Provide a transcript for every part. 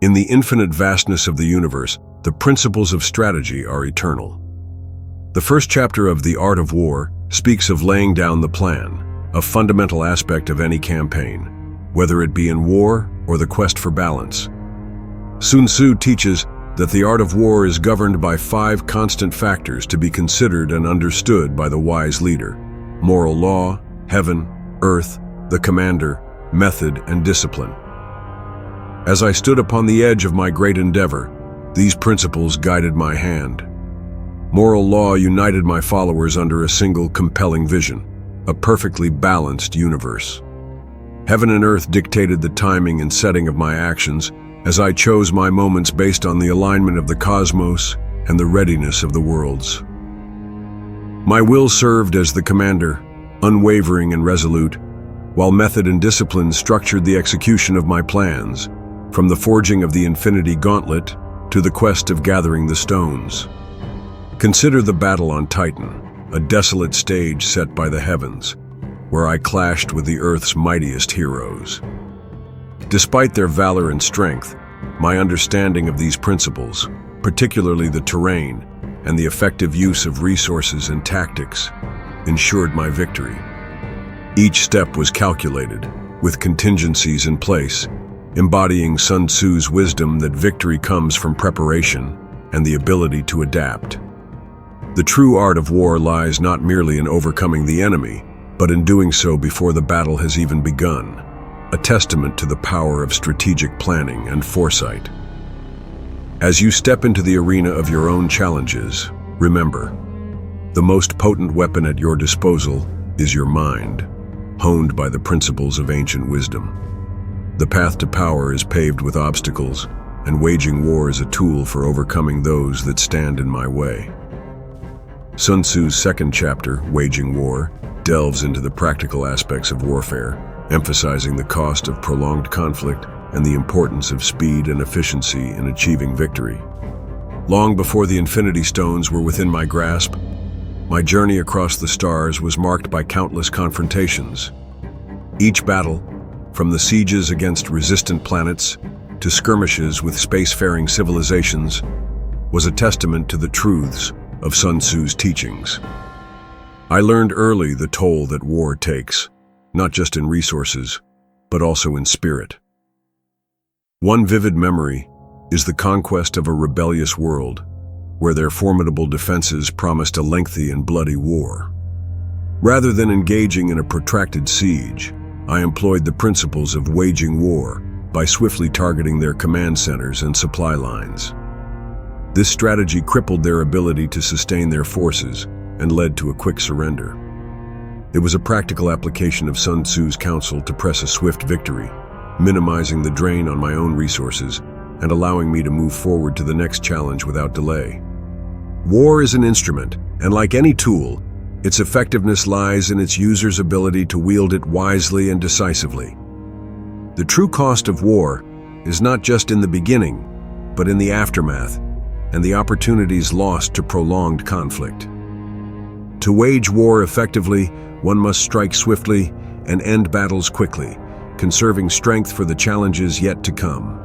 In the infinite vastness of the universe, the principles of strategy are eternal. The first chapter of The Art of War speaks of laying down the plan, a fundamental aspect of any campaign, whether it be in war or the quest for balance. Sun Tzu teaches that the art of war is governed by 5 constant factors to be considered and understood by the wise leader: moral law, heaven, earth, the commander, method, and discipline. As I stood upon the edge of my great endeavor, these principles guided my hand. Moral law united my followers under a single compelling vision: a perfectly balanced universe. Heaven and earth dictated the timing and setting of my actions, as I chose my moments based on the alignment of the cosmos and the readiness of the worlds. My will served as the commander, unwavering and resolute, while method and discipline structured the execution of my plans, from the forging of the Infinity Gauntlet to the quest of gathering the stones. Consider the battle on Titan, a desolate stage set by the heavens, where I clashed with the Earth's mightiest heroes. Despite their valor and strength, my understanding of these principles, particularly the terrain and the effective use of resources and tactics, ensured my victory. Each step was calculated, with contingencies in place, embodying Sun Tzu's wisdom that victory comes from preparation and the ability to adapt. The true art of war lies not merely in overcoming the enemy, but in doing so before the battle has even begun, a testament to the power of strategic planning and foresight. As you step into the arena of your own challenges, remember, the most potent weapon at your disposal is your mind, honed by the principles of ancient wisdom. The path to power is paved with obstacles, and waging war is a tool for overcoming those that stand in my way. Sun Tzu's second chapter, Waging War, delves into the practical aspects of warfare, emphasizing the cost of prolonged conflict and the importance of speed and efficiency in achieving victory. Long before the Infinity Stones were within my grasp, my journey across the stars was marked by countless confrontations. Each battle, from the sieges against resistant planets to skirmishes with spacefaring civilizations, was a testament to the truths of Sun Tzu's teachings. I learned early the toll that war takes, not just in resources, but also in spirit. One vivid memory is the conquest of a rebellious world, where their formidable defenses promised a lengthy and bloody war. Rather than engaging in a protracted siege, I employed the principles of waging war by swiftly targeting their command centers and supply lines. This strategy crippled their ability to sustain their forces and led to a quick surrender. It was a practical application of Sun Tzu's counsel to press a swift victory, minimizing the drain on my own resources and allowing me to move forward to the next challenge without delay. War is an instrument, and like any tool, its effectiveness lies in its user's ability to wield it wisely and decisively. The true cost of war is not just in the beginning, but in the aftermath, and the opportunities lost to prolonged conflict. To wage war effectively, one must strike swiftly and end battles quickly, conserving strength for the challenges yet to come.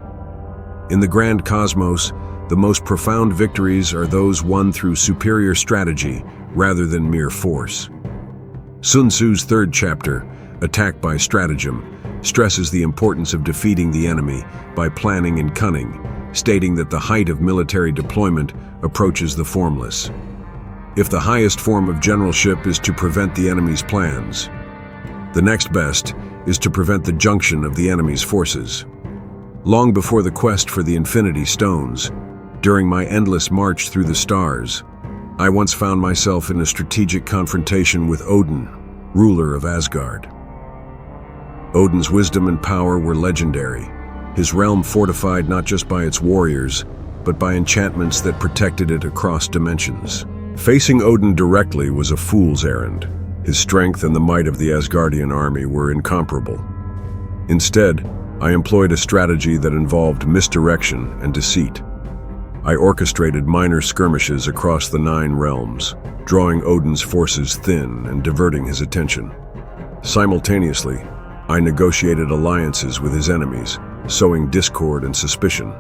In the grand cosmos, the most profound victories are those won through superior strategy rather than mere force. Sun Tzu's third chapter, Attack by Stratagem, stresses the importance of defeating the enemy by planning and cunning, stating that the height of military deployment approaches the formless. If the highest form of generalship is to prevent the enemy's plans, the next best is to prevent the junction of the enemy's forces. Long before the quest for the Infinity Stones, during my endless march through the stars, I once found myself in a strategic confrontation with Odin, ruler of Asgard. Odin's wisdom and power were legendary, his realm fortified not just by its warriors, but by enchantments that protected it across dimensions. Facing Odin directly was a fool's errand. His strength and the might of the Asgardian army were incomparable. Instead, I employed a strategy that involved misdirection and deceit. I orchestrated minor skirmishes across the 9 realms, drawing Odin's forces thin and diverting his attention. Simultaneously, I negotiated alliances with his enemies, sowing discord and suspicion.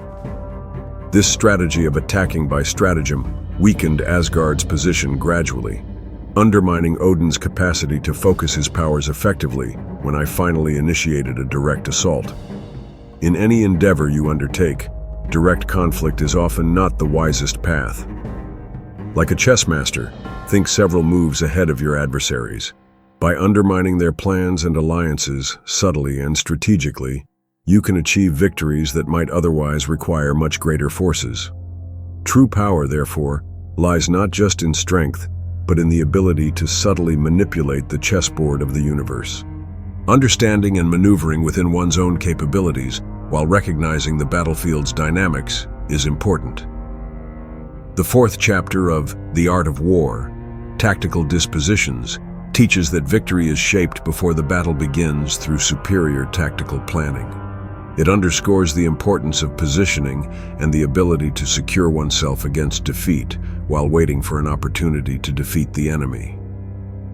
This strategy of attacking by stratagem weakened Asgard's position gradually, undermining Odin's capacity to focus his powers effectively when I finally initiated a direct assault. In any endeavor you undertake, direct conflict is often not the wisest path. Like a chess master, think several moves ahead of your adversaries. By undermining their plans and alliances subtly and strategically, you can achieve victories that might otherwise require much greater forces. True power, therefore, lies not just in strength, but in the ability to subtly manipulate the chessboard of the universe. Understanding and maneuvering within one's own capabilities while recognizing the battlefield's dynamics is important. The fourth chapter of The Art of War, Tactical Dispositions, teaches that victory is shaped before the battle begins through superior tactical planning. It underscores the importance of positioning and the ability to secure oneself against defeat while waiting for an opportunity to defeat the enemy.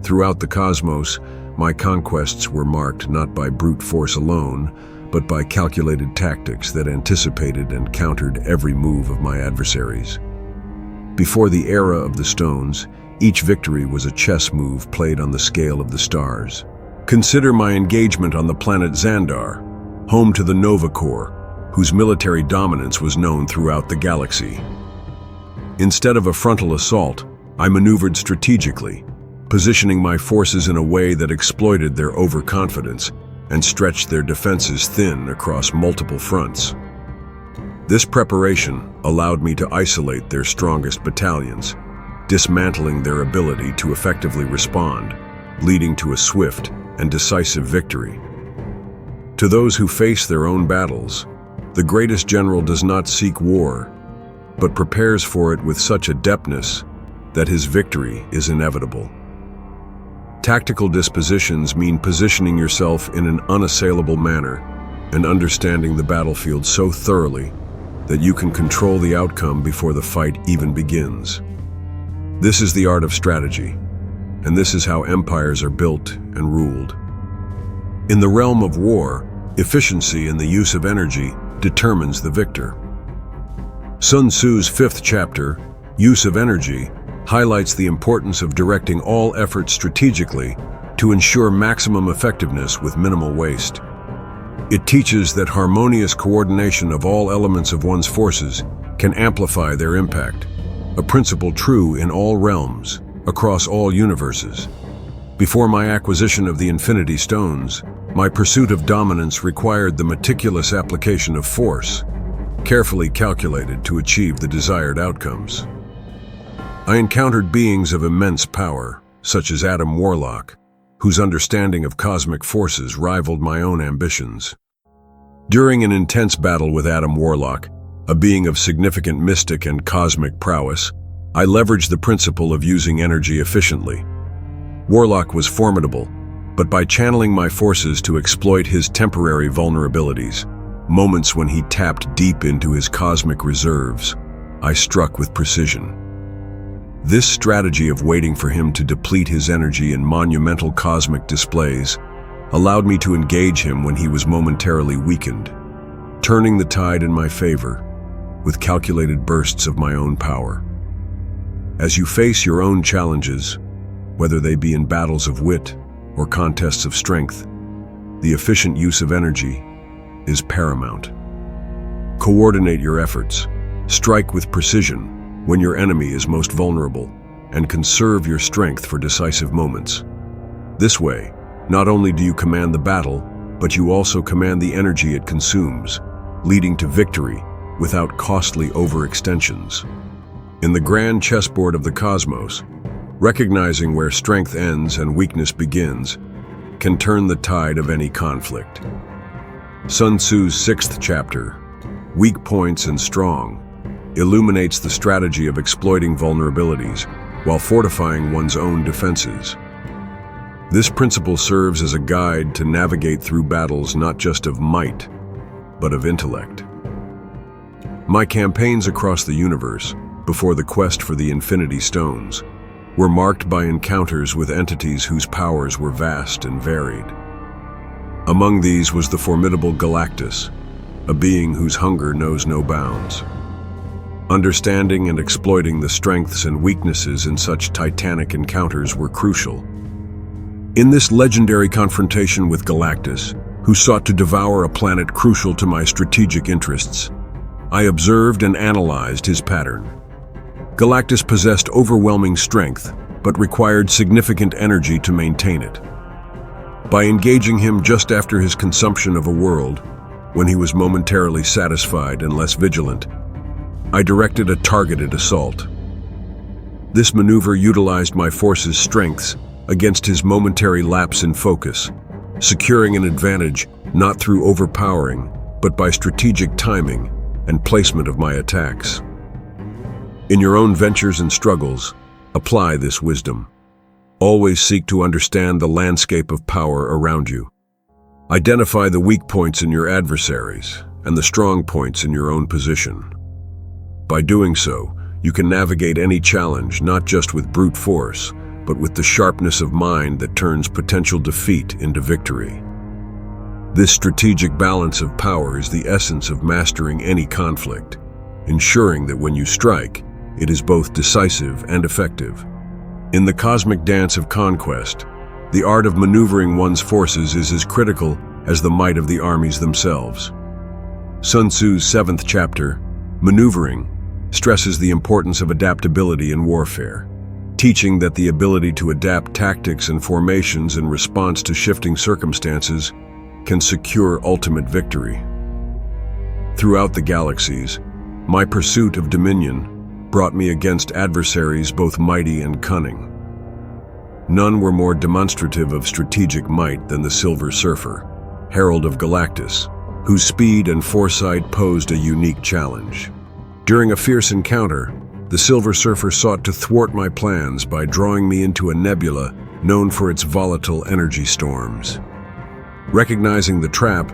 Throughout the cosmos, my conquests were marked not by brute force alone, but by calculated tactics that anticipated and countered every move of my adversaries. Before the era of the stones, each victory was a chess move played on the scale of the stars. Consider my engagement on the planet Xandar, home to the Nova Corps, whose military dominance was known throughout the galaxy. Instead of a frontal assault, I maneuvered strategically, positioning my forces in a way that exploited their overconfidence and stretched their defenses thin across multiple fronts. This preparation allowed me to isolate their strongest battalions, dismantling their ability to effectively respond, leading to a swift and decisive victory. To those who face their own battles, the greatest general does not seek war, but prepares for it with such adeptness that his victory is inevitable. Tactical dispositions mean positioning yourself in an unassailable manner and understanding the battlefield so thoroughly that you can control the outcome before the fight even begins. This is the art of strategy, and this is how empires are built and ruled. In the realm of war, efficiency in the use of energy determines the victor. Sun Tzu's fifth chapter, Use of Energy, highlights the importance of directing all efforts strategically to ensure maximum effectiveness with minimal waste. It teaches that harmonious coordination of all elements of one's forces can amplify their impact, a principle true in all realms, across all universes. Before my acquisition of the Infinity Stones, my pursuit of dominance required the meticulous application of force, carefully calculated to achieve the desired outcomes. I encountered beings of immense power, such as Adam Warlock, whose understanding of cosmic forces rivaled my own ambitions. During an intense battle with Adam Warlock, a being of significant mystic and cosmic prowess, I leveraged the principle of using energy efficiently. Warlock was formidable, but by channeling my forces to exploit his temporary vulnerabilities, moments when he tapped deep into his cosmic reserves, I struck with precision. This strategy of waiting for him to deplete his energy in monumental cosmic displays allowed me to engage him when he was momentarily weakened, turning the tide in my favor with calculated bursts of my own power. As you face your own challenges, whether they be in battles of wit or contests of strength, the efficient use of energy is paramount. Coordinate your efforts, strike with precision when your enemy is most vulnerable, and conserve your strength for decisive moments. This way, not only do you command the battle, but you also command the energy it consumes, leading to victory without costly overextensions. In the grand chessboard of the cosmos, recognizing where strength ends and weakness begins can turn the tide of any conflict. Sun Tzu's sixth chapter, Weak Points and Strong, illuminates the strategy of exploiting vulnerabilities while fortifying one's own defenses. This principle serves as a guide to navigate through battles not just of might, but of intellect. My campaigns across the universe, before the quest for the Infinity Stones, were marked by encounters with entities whose powers were vast and varied. Among these was the formidable Galactus, a being whose hunger knows no bounds. Understanding and exploiting the strengths and weaknesses in such titanic encounters were crucial. In this legendary confrontation with Galactus, who sought to devour a planet crucial to my strategic interests, I observed and analyzed his pattern. Galactus possessed overwhelming strength, but required significant energy to maintain it. By engaging him just after his consumption of a world, when he was momentarily satisfied and less vigilant, I directed a targeted assault. This maneuver utilized my force's strengths against his momentary lapse in focus, securing an advantage not through overpowering, but by strategic timing and placement of my attacks. In your own ventures and struggles, apply this wisdom. Always seek to understand the landscape of power around you. Identify the weak points in your adversaries and the strong points in your own position. By doing so, you can navigate any challenge not just with brute force, but with the sharpness of mind that turns potential defeat into victory. This strategic balance of power is the essence of mastering any conflict, ensuring that when you strike, it is both decisive and effective. In the cosmic dance of conquest, the art of maneuvering one's forces is as critical as the might of the armies themselves. Sun Tzu's 7th chapter, Maneuvering, stresses the importance of adaptability in warfare, teaching that the ability to adapt tactics and formations in response to shifting circumstances can secure ultimate victory. Throughout the galaxies, my pursuit of dominion brought me against adversaries both mighty and cunning. None were more demonstrative of strategic might than the Silver Surfer, herald of Galactus, whose speed and foresight posed a unique challenge. During a fierce encounter, the Silver Surfer sought to thwart my plans by drawing me into a nebula known for its volatile energy storms. Recognizing the trap,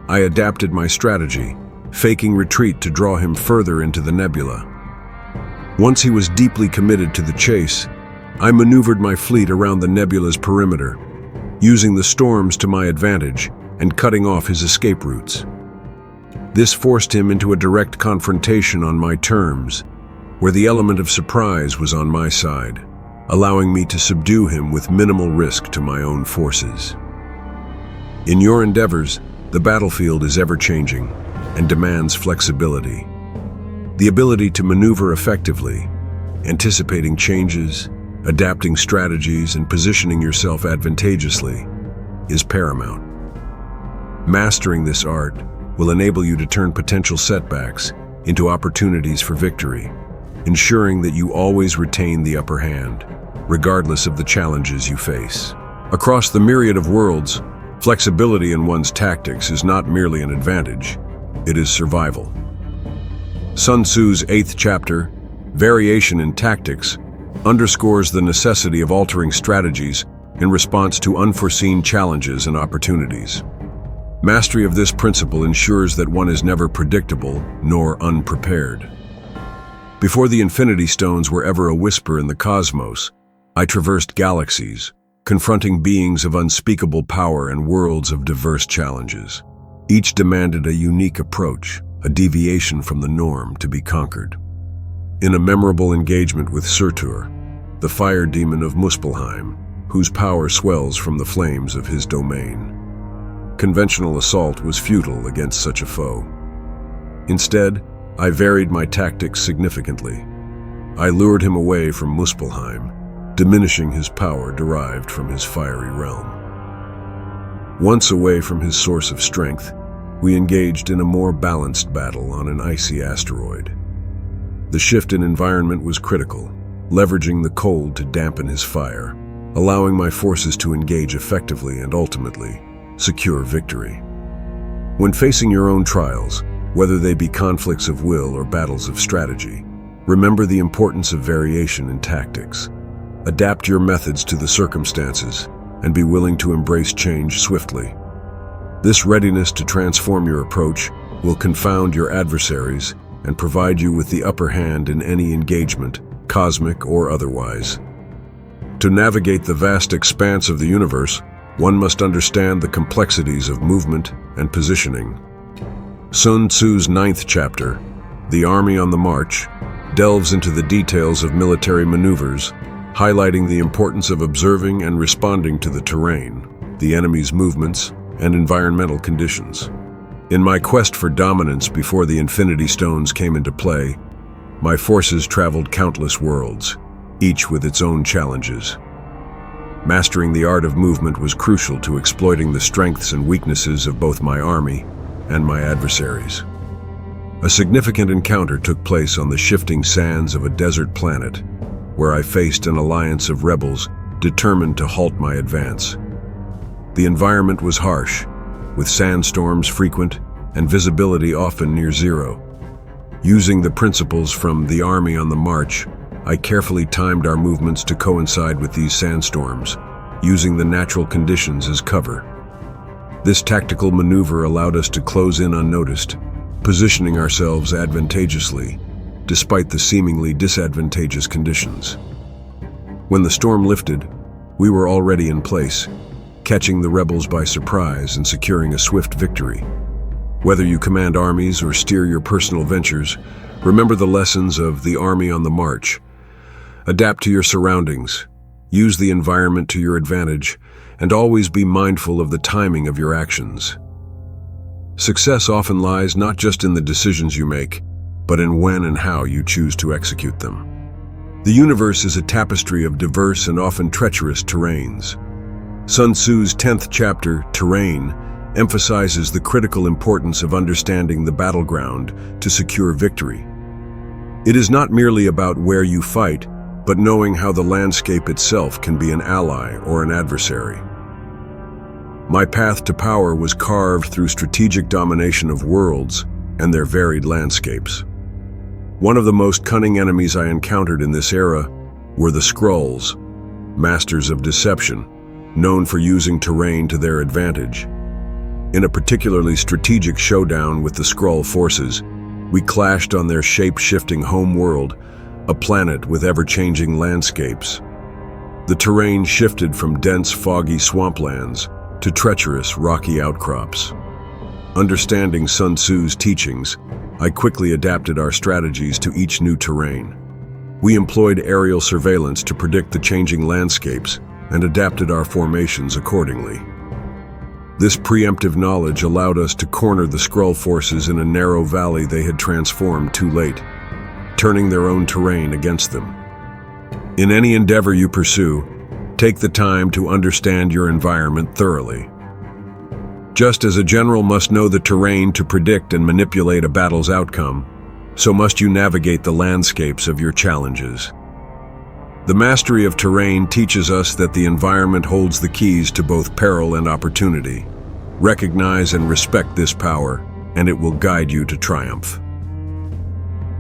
I adapted my strategy, faking retreat to draw him further into the nebula. Once he was deeply committed to the chase, I maneuvered my fleet around the nebula's perimeter, using the storms to my advantage and cutting off his escape routes. This forced him into a direct confrontation on my terms, where the element of surprise was on my side, allowing me to subdue him with minimal risk to my own forces. In your endeavors, the battlefield is ever-changing and demands flexibility. The ability to maneuver effectively, anticipating changes, adapting strategies, and positioning yourself advantageously is paramount. Mastering this art will enable you to turn potential setbacks into opportunities for victory, ensuring that you always retain the upper hand, regardless of the challenges you face. Across the myriad of worlds, flexibility in one's tactics is not merely an advantage, it is survival. Sun Tzu's 8th chapter, Variation in Tactics, underscores the necessity of altering strategies in response to unforeseen challenges and opportunities. Mastery of this principle ensures that one is never predictable nor unprepared. Before the Infinity Stones were ever a whisper in the cosmos, I traversed galaxies, confronting beings of unspeakable power and worlds of diverse challenges. Each demanded a unique approach, a deviation from the norm to be conquered. In a memorable engagement with Surtur, the fire demon of Muspelheim, whose power swells from the flames of his domain, conventional assault was futile against such a foe. Instead, I varied my tactics significantly. I lured him away from Muspelheim, diminishing his power derived from his fiery realm. Once away from his source of strength, we engaged in a more balanced battle on an icy asteroid. The shift in environment was critical, leveraging the cold to dampen his fire, allowing my forces to engage effectively and ultimately secure victory. When facing your own trials, whether they be conflicts of will or battles of strategy, remember the importance of variation in tactics. Adapt your methods to the circumstances and be willing to embrace change swiftly. This readiness to transform your approach will confound your adversaries and provide you with the upper hand in any engagement, cosmic or otherwise. To navigate the vast expanse of the universe, one must understand the complexities of movement and positioning. Sun Tzu's 9th chapter, The Army on the March, delves into the details of military maneuvers, highlighting the importance of observing and responding to the terrain, the enemy's movements, and environmental conditions. In my quest for dominance before the Infinity Stones came into play, my forces traveled countless worlds, each with its own challenges. Mastering the art of movement was crucial to exploiting the strengths and weaknesses of both my army and my adversaries. A significant encounter took place on the shifting sands of a desert planet, where I faced an alliance of rebels determined to halt my advance. The environment was harsh, with sandstorms frequent and visibility often near zero. Using the principles from the Army on the March, I carefully timed our movements to coincide with these sandstorms, using the natural conditions as cover. This tactical maneuver allowed us to close in unnoticed, positioning ourselves advantageously, despite the seemingly disadvantageous conditions. When the storm lifted, we were already in place, catching the rebels by surprise and securing a swift victory. Whether you command armies or steer your personal ventures, remember the lessons of the Army on the March. Adapt to your surroundings, use the environment to your advantage, and always be mindful of the timing of your actions. Success often lies not just in the decisions you make, but in when and how you choose to execute them. The universe is a tapestry of diverse and often treacherous terrains. Sun Tzu's 10th chapter, Terrain, emphasizes the critical importance of understanding the battleground to secure victory. It is not merely about where you fight, but knowing how the landscape itself can be an ally or an adversary. My path to power was carved through strategic domination of worlds and their varied landscapes. One of the most cunning enemies I encountered in this era were the Skrulls, masters of deception, known for using terrain to their advantage. In a particularly strategic showdown with the Skrull forces, we clashed on their shape-shifting home world, a planet with ever-changing landscapes. The terrain shifted from dense, foggy swamplands to treacherous, rocky outcrops. Understanding Sun Tzu's teachings, I quickly adapted our strategies to each new terrain. We employed aerial surveillance to predict the changing landscapes and adapted our formations accordingly. This preemptive knowledge allowed us to corner the Skrull forces in a narrow valley they had transformed too late, turning their own terrain against them. In any endeavor you pursue, take the time to understand your environment thoroughly. Just as a general must know the terrain to predict and manipulate a battle's outcome, so must you navigate the landscapes of your challenges. The mastery of terrain teaches us that the environment holds the keys to both peril and opportunity. Recognize and respect this power, and it will guide you to triumph.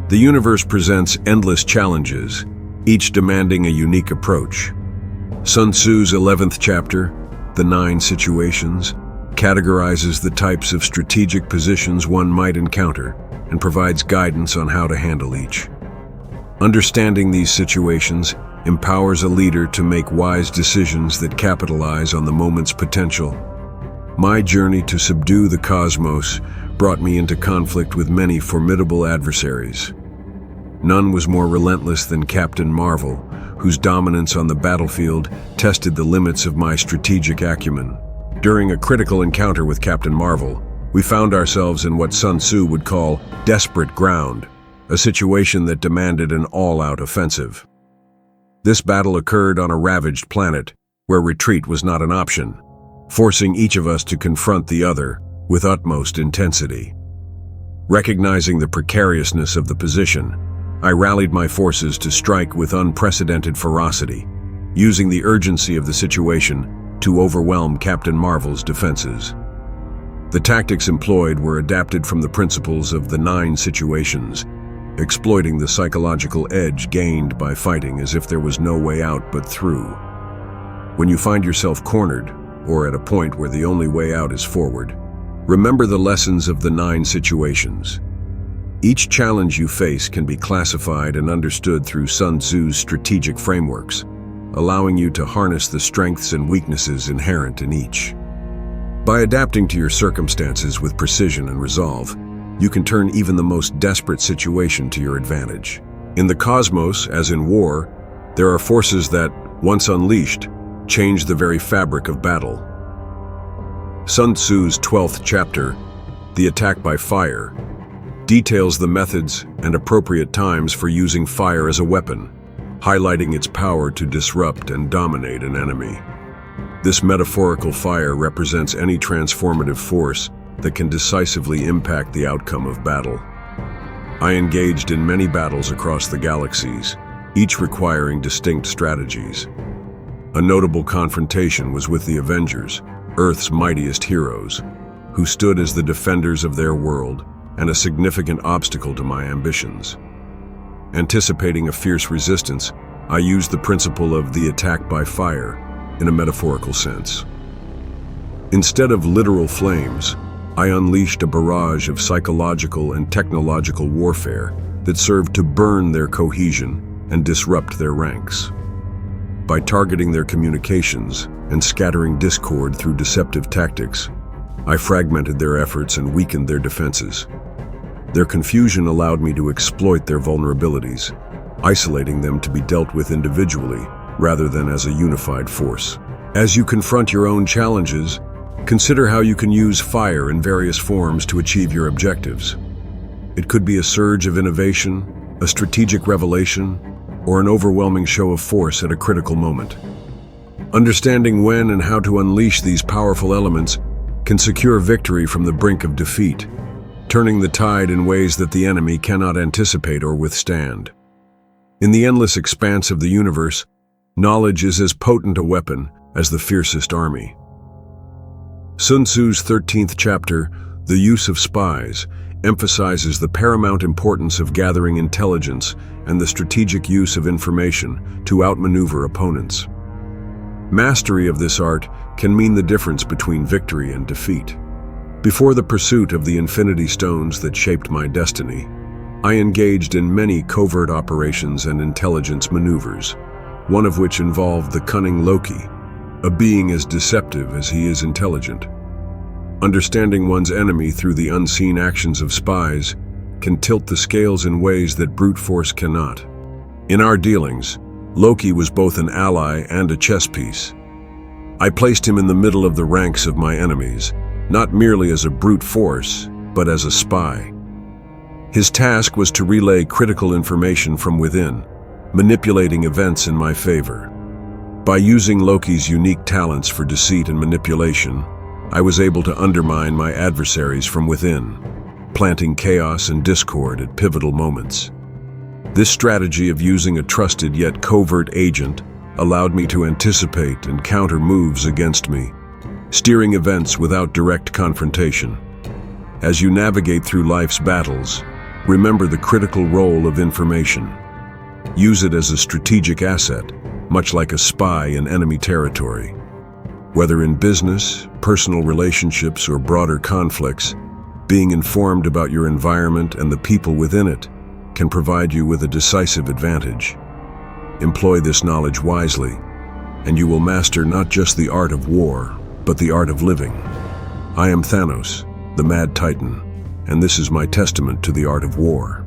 The universe presents endless challenges, each demanding a unique approach. Sun Tzu's 11th chapter, The 9 Situations, categorizes the types of strategic positions one might encounter and provides guidance on how to handle each. Understanding these situations empowers a leader to make wise decisions that capitalize on the moment's potential. My journey to subdue the cosmos brought me into conflict with many formidable adversaries. None was more relentless than Captain Marvel, whose dominance on the battlefield tested the limits of my strategic acumen. During a critical encounter with Captain Marvel, we found ourselves in what Sun Tzu would call desperate ground, a situation that demanded an all-out offensive. This battle occurred on a ravaged planet, where retreat was not an option, forcing each of us to confront the other with utmost intensity. Recognizing the precariousness of the position, I rallied my forces to strike with unprecedented ferocity, using the urgency of the situation to overwhelm Captain Marvel's defenses. The tactics employed were adapted from the principles of the 9 situations, exploiting the psychological edge gained by fighting as if there was no way out but through. When you find yourself cornered, or at a point where the only way out is forward, remember the lessons of the 9 situations. Each challenge you face can be classified and understood through Sun Tzu's strategic frameworks, allowing you to harness the strengths and weaknesses inherent in each. By adapting to your circumstances with precision and resolve, you can turn even the most desperate situation to your advantage. In the cosmos, as in war, there are forces that, once unleashed, change the very fabric of battle. Sun Tzu's 12th chapter, The Attack by Fire, details the methods and appropriate times for using fire as a weapon, highlighting its power to disrupt and dominate an enemy. This metaphorical fire represents any transformative force that can decisively impact the outcome of battle. I engaged in many battles across the galaxies, each requiring distinct strategies. A notable confrontation was with the Avengers, Earth's mightiest heroes, who stood as the defenders of their world and a significant obstacle to my ambitions. Anticipating a fierce resistance, I used the principle of the attack by fire in a metaphorical sense. Instead of literal flames, I unleashed a barrage of psychological and technological warfare that served to burn their cohesion and disrupt their ranks. By targeting their communications and scattering discord through deceptive tactics, I fragmented their efforts and weakened their defenses. Their confusion allowed me to exploit their vulnerabilities, isolating them to be dealt with individually rather than as a unified force. As you confront your own challenges, consider how you can use fire in various forms to achieve your objectives. It could be a surge of innovation, a strategic revelation, or an overwhelming show of force at a critical moment. Understanding when and how to unleash these powerful elements can secure victory from the brink of defeat, turning the tide in ways that the enemy cannot anticipate or withstand. In the endless expanse of the universe, knowledge is as potent a weapon as the fiercest army. Sun Tzu's 13th chapter, The Use of Spies, emphasizes the paramount importance of gathering intelligence and the strategic use of information to outmaneuver opponents. Mastery of this art can mean the difference between victory and defeat. Before the pursuit of the Infinity Stones that shaped my destiny, I engaged in many covert operations and intelligence maneuvers, one of which involved the cunning Loki, a being as deceptive as he is intelligent. Understanding one's enemy through the unseen actions of spies can tilt the scales in ways that brute force cannot. In our dealings, Loki was both an ally and a chess piece. I placed him in the middle of the ranks of my enemies, not merely as a brute force, but as a spy. His task was to relay critical information from within, manipulating events in my favor. By using Loki's unique talents for deceit and manipulation, I was able to undermine my adversaries from within, planting chaos and discord at pivotal moments. This strategy of using a trusted yet covert agent allowed me to anticipate and counter moves against me, steering events without direct confrontation. As you navigate through life's battles, remember the critical role of information. Use it as a strategic asset, much like a spy in enemy territory. Whether in business, personal relationships, or broader conflicts, being informed about your environment and the people within it can provide you with a decisive advantage. Employ this knowledge wisely, and you will master not just the art of war, but the art of living. I am Thanos, the Mad Titan, and this is my testament to the art of war.